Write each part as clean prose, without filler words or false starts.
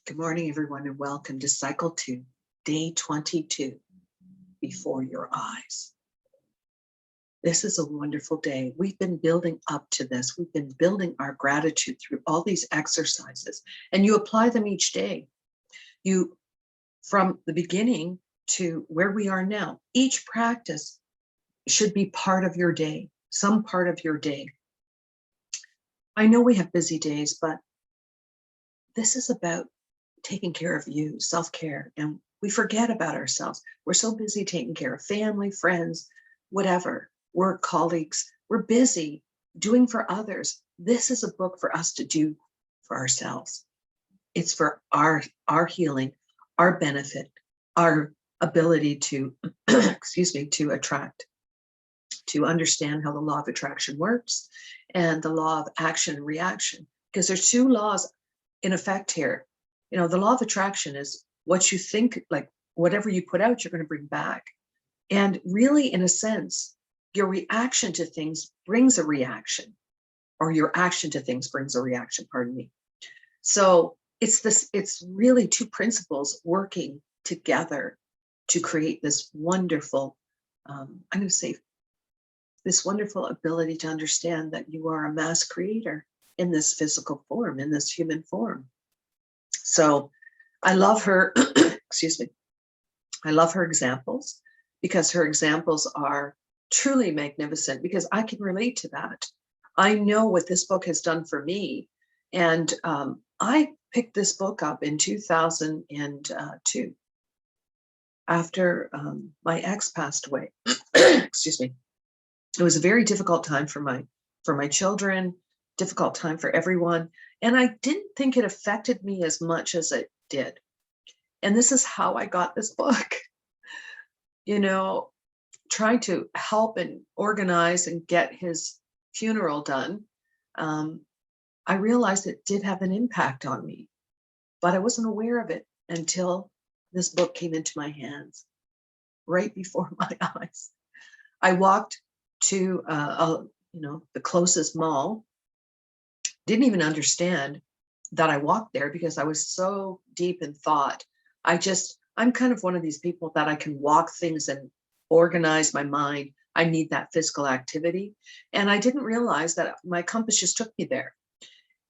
Good morning, everyone, and welcome to Cycle 2, Day 22, Before Your Eyes. This is a wonderful day. We've been building up to this. We've been building our gratitude through all these exercises, and you apply them each day. You, from the beginning to where we are now, each practice should be part of your day, some part of your day. I know we have busy days, but this is about taking care of you, self-care, and we forget about ourselves. We're so busy taking care of family, friends, whatever, work, colleagues. We're busy doing for others. This is a book for us to do for ourselves. It's for our healing, our benefit, our ability to, to attract, to understand how the law of attraction works and the law of action and reaction, because there's two laws in effect here. You know, the law of attraction is what you think, like whatever you put out, you're going to bring back. And really, in a sense, your reaction to things brings a reaction, or your action to things brings a reaction, pardon me. So it's really two principles working together to create this wonderful, I'm going to say, this wonderful ability to understand that you are a mass creator in this physical form, in this human form. So I love her, excuse me, I love her examples, because her examples are truly magnificent, because I can relate to that. I know what this book has done for me. And I picked this book up in 2002 after my ex passed away. Excuse me. It was a very difficult time for my children, difficult time for everyone. And I didn't think it affected me as much as it did. And this is how I got this book. You know, trying to help and organize and get his funeral done, I realized it did have an impact on me, but I wasn't aware of it until this book came into my hands, right before my eyes. I walked to the closest mall. Didn't even understand that I walked there because I was so deep in thought. I'm kind of one of these people that I can walk things and organize my mind. I need that physical activity. And I didn't realize that my compass just took me there.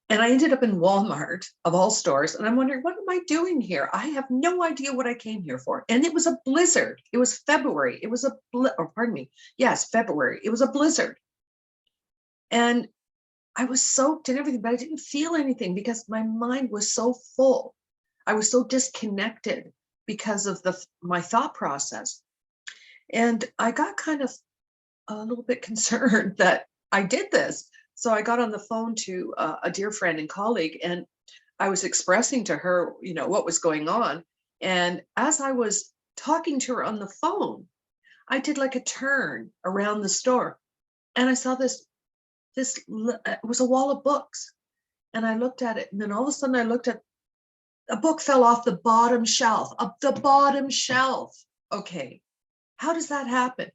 And I ended up in Walmart, of all stores, and I'm wondering, what am I doing here? I have no idea what I came here for. And it was a blizzard. It was February. It was February. It was a blizzard. And I was soaked and everything, but I didn't feel anything because my mind was so full. I was so disconnected because of my thought process. And I got kind of a little bit concerned that I did this. So I got on the phone to a dear friend and colleague, and I was expressing to her, what was going on. And as I was talking to her on the phone, I did like a turn around the store, and I saw this it was a wall of books. And I looked at it, and then all of a sudden I looked at a book fell off the bottom shelf, Okay, how does that happen?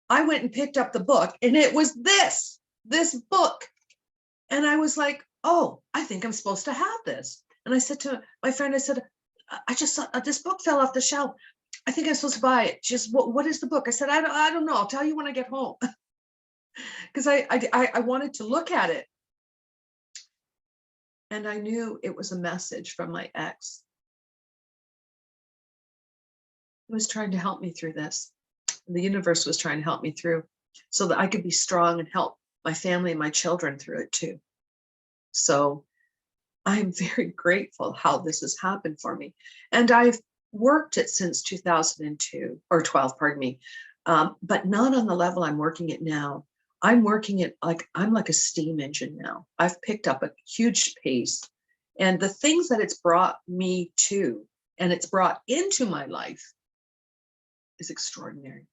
I went and picked up the book, and it was this book. And I was like, oh, I think I'm supposed to have this. And I said to my friend, I just saw this book fell off the shelf. I think I'm supposed to buy it. Just what is the book? I said, I don't know. I'll tell you when I get home. Because I wanted to look at it. And I knew it was a message from my ex. He was trying to help me through this. The universe was trying to help me through so that I could be strong and help my family and my children through it too. So I'm very grateful how this has happened for me. And I've worked it since 2002 or 12, pardon me, but not on the level I'm working it now. I'm working it I'm like a steam engine now. I've picked up a huge pace, and the things that it's brought me to and it's brought into my life is extraordinary.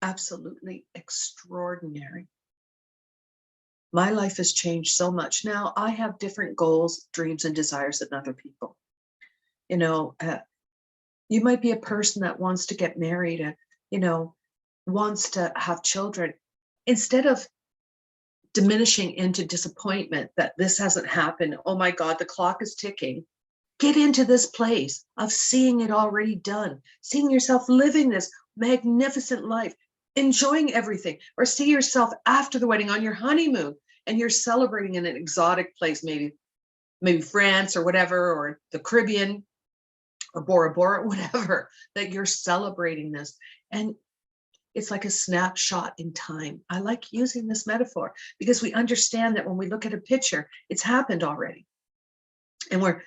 Absolutely extraordinary. My life has changed so much. Now I have different goals, dreams, and desires than other people. You might be a person that wants to get married and, wants to have children. Instead of diminishing into disappointment that this hasn't happened, oh my God, the clock is ticking. Get into this place of seeing it already done, seeing yourself living this magnificent life, enjoying everything, or see yourself after the wedding on your honeymoon and you're celebrating in an exotic place, maybe France or whatever, or the Caribbean or Bora Bora, whatever, that you're celebrating this. And it's like a snapshot in time. I like using this metaphor because we understand that when we look at a picture, it's happened already. And we're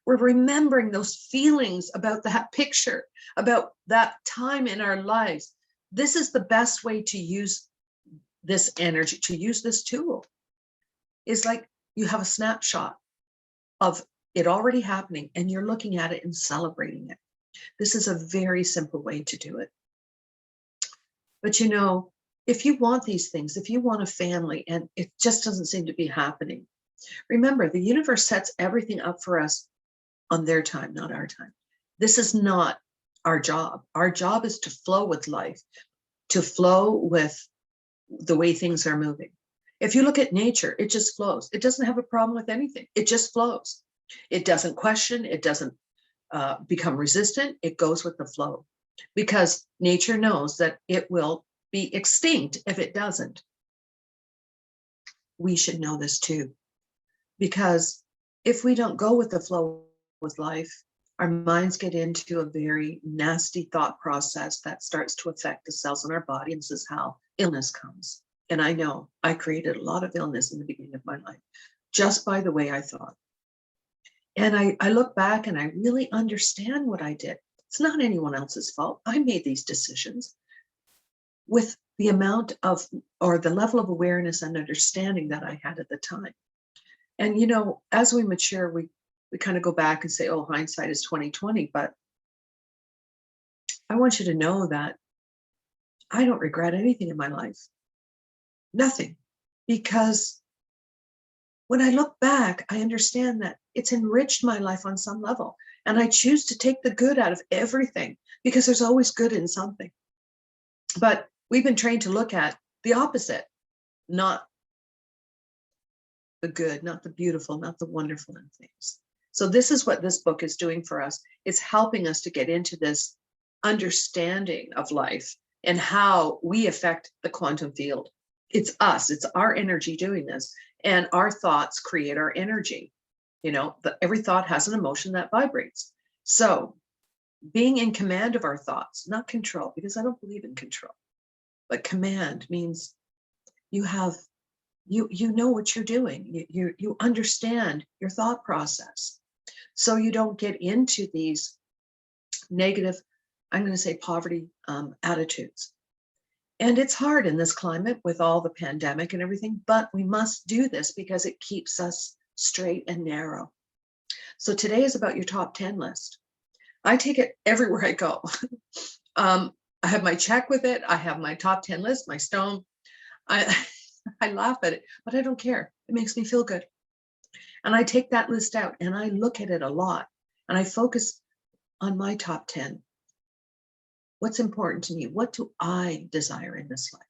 remembering those feelings about that picture, about that time in our lives. This is the best way to use this energy, to use this tool. Is like you have a snapshot of it already happening and you're looking at it and celebrating it. This is a very simple way to do it. But you know, if you want these things, if you want a family and it just doesn't seem to be happening, remember, the universe sets everything up for us on their time, not our time. This is not our job. Our job is to flow with life, to flow with the way things are moving. If you look at nature, it just flows. It doesn't have a problem with anything. It just flows. It doesn't question. It doesn't become resistant. It goes with the flow because nature knows that it will be extinct if it doesn't. We should know this too. Because if we don't go with the flow with life, our minds get into a very nasty thought process that starts to affect the cells in our body. And this is how illness comes. And I know I created a lot of illness in the beginning of my life, just by the way I thought. And I look back and I really understand what I did. It's not anyone else's fault. I made these decisions with the amount of, or the level of awareness and understanding that I had at the time. And, you know, as we mature, we kind of go back and say, oh, hindsight is 2020. But I want you to know that I don't regret anything in my life. Nothing. Because when I look back, I understand that it's enriched my life on some level. And I choose to take the good out of everything because there's always good in something. But we've been trained to look at the opposite, not the good, not the beautiful, not the wonderful in things. So this is what this book is doing for us. It's helping us to get into this understanding of life and how we affect the quantum field. It's us, it's our energy doing this. And our thoughts create our energy. You know, every thought has an emotion that vibrates. So being in command of our thoughts, not control, because I don't believe in control, but command means you have you know what you're doing. You understand your thought process. So you don't get into these negative, I'm going to say poverty attitudes. And it's hard in this climate with all the pandemic and everything, but we must do this because it keeps us straight and narrow. So today is about your top 10 list. I take it everywhere I go. I have my check with it. I have my top 10 list, my stone. I laugh at it, but I don't care. It makes me feel good. And I take that list out and I look at it a lot and I focus on my top 10. What's important to me? What do I desire in this life?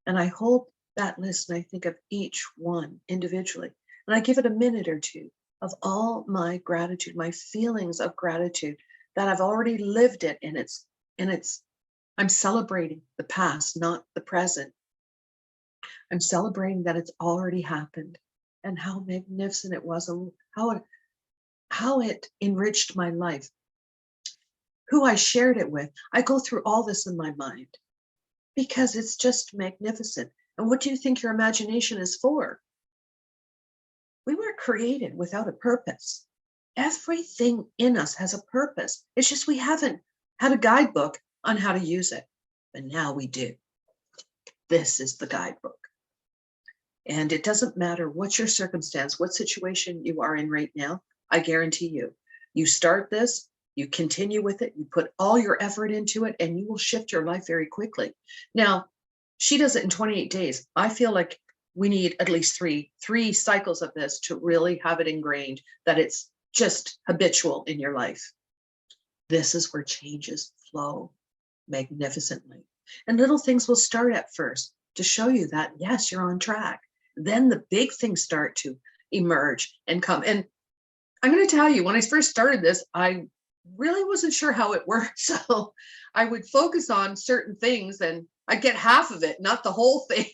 And I hold that list and I think of each one individually. And I give it a minute or two of all my gratitude, my feelings of gratitude that I've already lived it. And I'm celebrating the past, not the present. I'm celebrating that it's already happened and how magnificent it was and how it enriched my life, who I shared it with. I go through all this in my mind because it's just magnificent. And what do you think your imagination is for? We weren't created without a purpose. Everything in us has a purpose. It's just we haven't had a guidebook on how to use it, but now we do. This is the guidebook. And it doesn't matter what your circumstance, what situation you are in right now. I guarantee you start this, you continue with it, you put all your effort into it, and you will shift your life very quickly. Now, she does it in 28 days. I feel like we need at least three cycles of this to really have it ingrained that it's just habitual in your life. This is where changes flow magnificently. And little things will start at first to show you that, yes, you're on track. Then the big things start to emerge and come. And I'm going to tell you, when I first started this, I really wasn't sure how it worked. So I would focus on certain things and I'd get half of it, not the whole thing.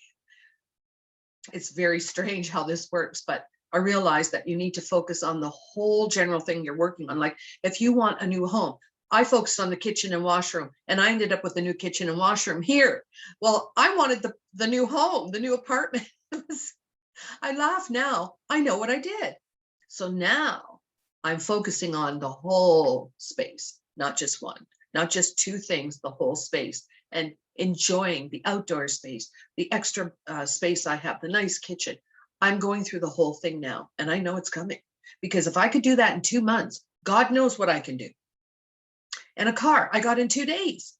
It's very strange how this works, but I realized that you need to focus on the whole general thing you're working on. Like if you want a new home, I focused on the kitchen and washroom, and I ended up with a new kitchen and washroom here. Well, I wanted the new home, the new apartment. I laugh now. I know what I did. So now I'm focusing on the whole space, not just one, not just two things, the whole space, and enjoying the outdoor space, the extra space I have, the nice kitchen. I'm going through the whole thing now, and I know it's coming, because if I could do that in 2 months, God knows what I can do. And a car I got in 2 days,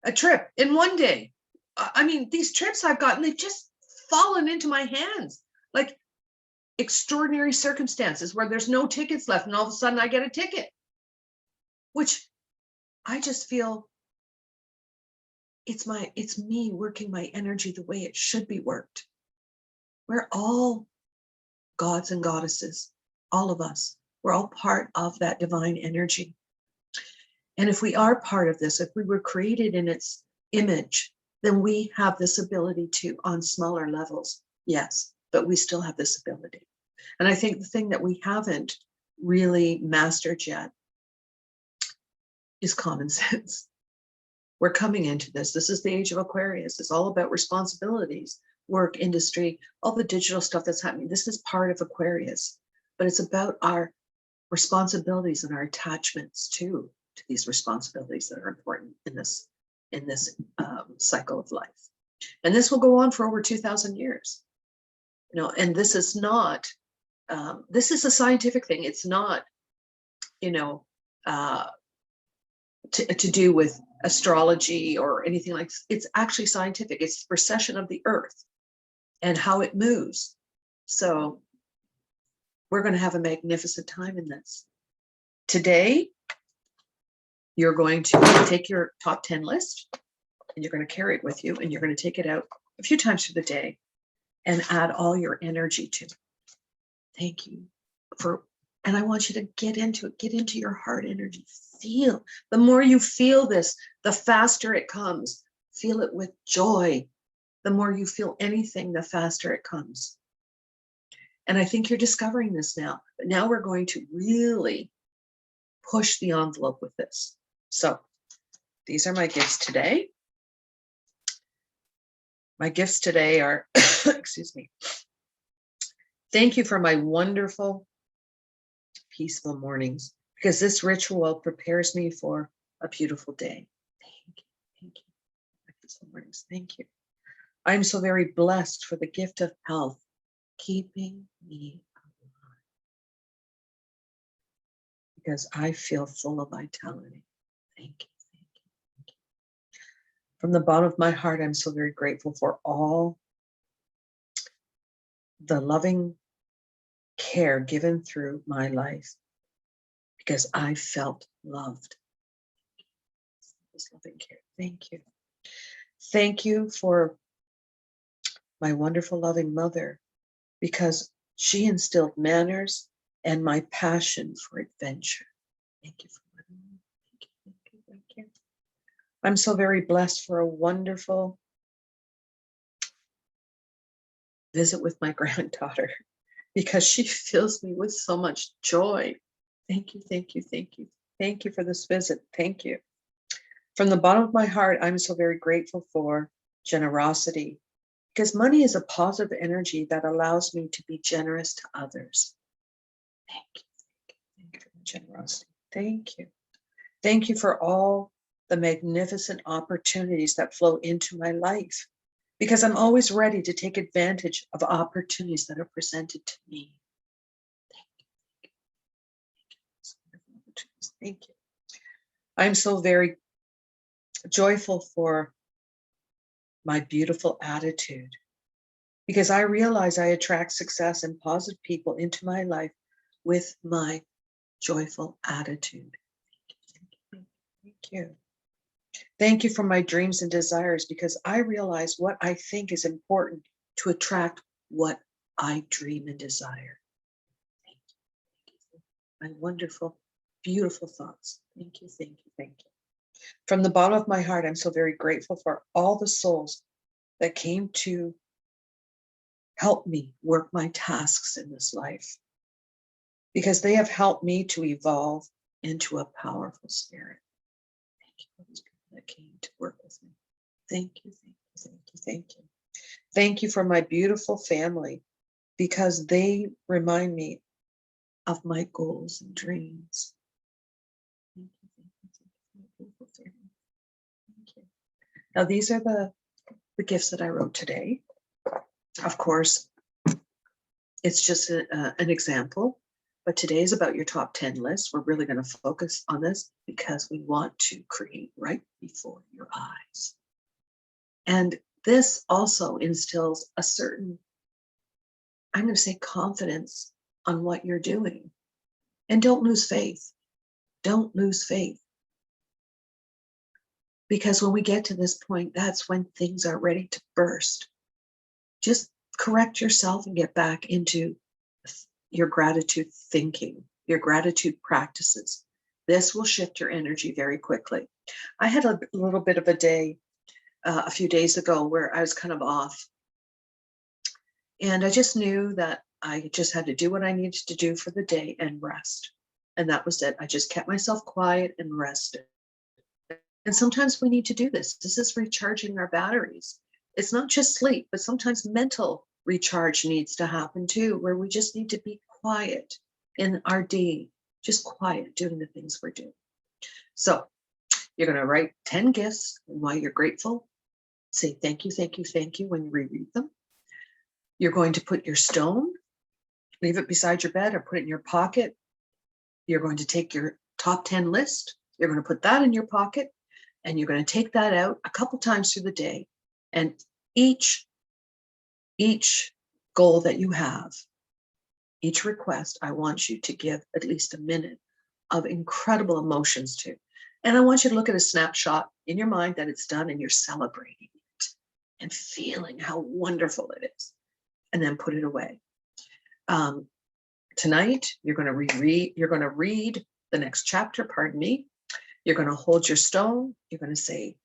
a trip in 1 day. I mean, these trips I've gotten, they've just fallen into my hands. Like extraordinary circumstances where there's no tickets left and all of a sudden I get a ticket, which I just feel it's me working my energy the way it should be worked. We're all gods and goddesses, all of us. We're all part of that divine energy. And if we are part of this, if we were created in its image, then we have this ability to, on smaller levels, yes, but we still have this ability. And I think the thing that we haven't really mastered yet is common sense. We're coming into this. This is the age of Aquarius. It's all about responsibilities, work, industry, all the digital stuff that's happening. This is part of Aquarius, but it's about our responsibilities and our attachments to these responsibilities that are important in this cycle of life. And this will go on for over 2,000 years. You know, and this is not, this is a scientific thing. It's not, you know, to do with astrology or anything like this. It's actually scientific. It's the precession of the earth and how it moves. So we're going to have a magnificent time in this. Today, you're going to take your top 10 list and you're going to carry it with you, and you're going to take it out a few times through the day and add all your energy to it. Thank you for, and I want you to get into it, get into your heart energy. Feel, the more you feel this, the faster it comes. Feel it with joy. The more you feel anything, the faster it comes. And I think you're discovering this now, but now we're going to really push the envelope with this. So these are my gifts today. My gifts today are, excuse me. Thank you for my wonderful, peaceful mornings, because this ritual prepares me for a beautiful day. Thank you. Thank you. My peaceful mornings. Thank you. I'm so very blessed for the gift of health, keeping me alive, because I feel full of vitality. Thank you. Thank you. Thank you. From the bottom of my heart, I'm so very grateful for all the loving care given through my life, because I felt loved. This loving care. Thank you. Thank you for my wonderful loving mother, because she instilled manners and my passion for adventure. Thank you for loving me. Thank you, thank you, thank you. I'm so very blessed for a wonderful visit with my granddaughter, because she fills me with so much joy. Thank you, thank you, thank you. Thank you for this visit. Thank you. From the bottom of my heart, I'm so very grateful for generosity, because money is a positive energy that allows me to be generous to others. Thank you, thank you, thank you for the generosity. Thank you. Thank you for all the magnificent opportunities that flow into my life, because I'm always ready to take advantage of opportunities that are presented to me. Thank you. Thank you. I'm so very joyful for my beautiful attitude, because I realize I attract success and positive people into my life with my joyful attitude. Thank you. Thank you for my dreams and desires, because I realize what I think is important to attract what I dream and desire. Thank you. my wonderful, beautiful thoughts. Thank you, thank you, thank you. From the bottom of my heart, I'm so very grateful for all the souls that came to help me work my tasks in this life, because they have helped me to evolve into a powerful spirit. Thank you for those people that came to work with me. Thank you, thank you, thank you, thank you. Thank you for my beautiful family, because they remind me of my goals and dreams. Thank you, thank you, thank you for my beautiful family. Thank you. Now, these are the gifts that I wrote today. Of course, it's just an example, but today is about your top 10 list. We're really going to focus on this because we want to create right before your eyes. And this also instills a certain, I'm going to say, confidence on what you're doing. And don't lose faith. Don't lose faith. Because when we get to this point, that's when things are ready to burst. Just correct yourself and get back into your gratitude thinking, your gratitude practices. This will shift your energy very quickly. I had a little bit of a day a few days ago where I was kind of off. And I just knew that I just had to do what I needed to do for the day and rest. And that was it. I just kept myself quiet and rested. And sometimes we need to do this. This is recharging our batteries. It's not just sleep, but sometimes mental recharge needs to happen too, where we just need to be quiet in our day, just quiet, doing the things we're doing. So you're going to write 10 gifts and why you're grateful. Say thank you, thank you, thank you when you reread them. You're going to put your stone, leave it beside your bed or put it in your pocket. You're going to take your top 10 list. You're going to put that in your pocket, and you're going to take that out a couple times through the day. And each goal that you have, each request, I want you to give at least a minute of incredible emotions to. And I want you to look at a snapshot in your mind that it's done and you're celebrating it and feeling how wonderful it is. And then put it away. Tonight, you're going to read the next chapter, pardon me. You're going to hold your stone. You're going to say,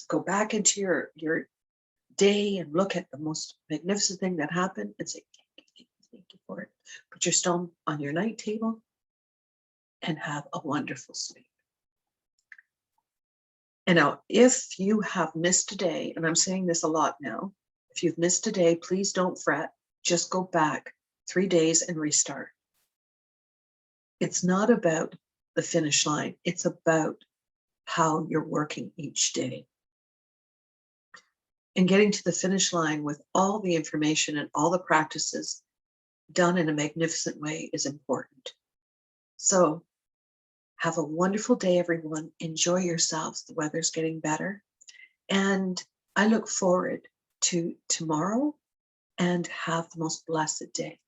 go back into your day and look at the most magnificent thing that happened and say, thank you for it. Put your stone on your night table and have a wonderful sleep. And now, if you have missed a day, and I'm saying this a lot now, if you've missed a day, please don't fret. Just go back 3 days and restart. It's not about the finish line. It's about how you're working each day. And getting to the finish line with all the information and all the practices done in a magnificent way is important. So have a wonderful day, everyone. Enjoy yourselves. The weather's getting better. And I look forward to tomorrow, and have the most blessed day.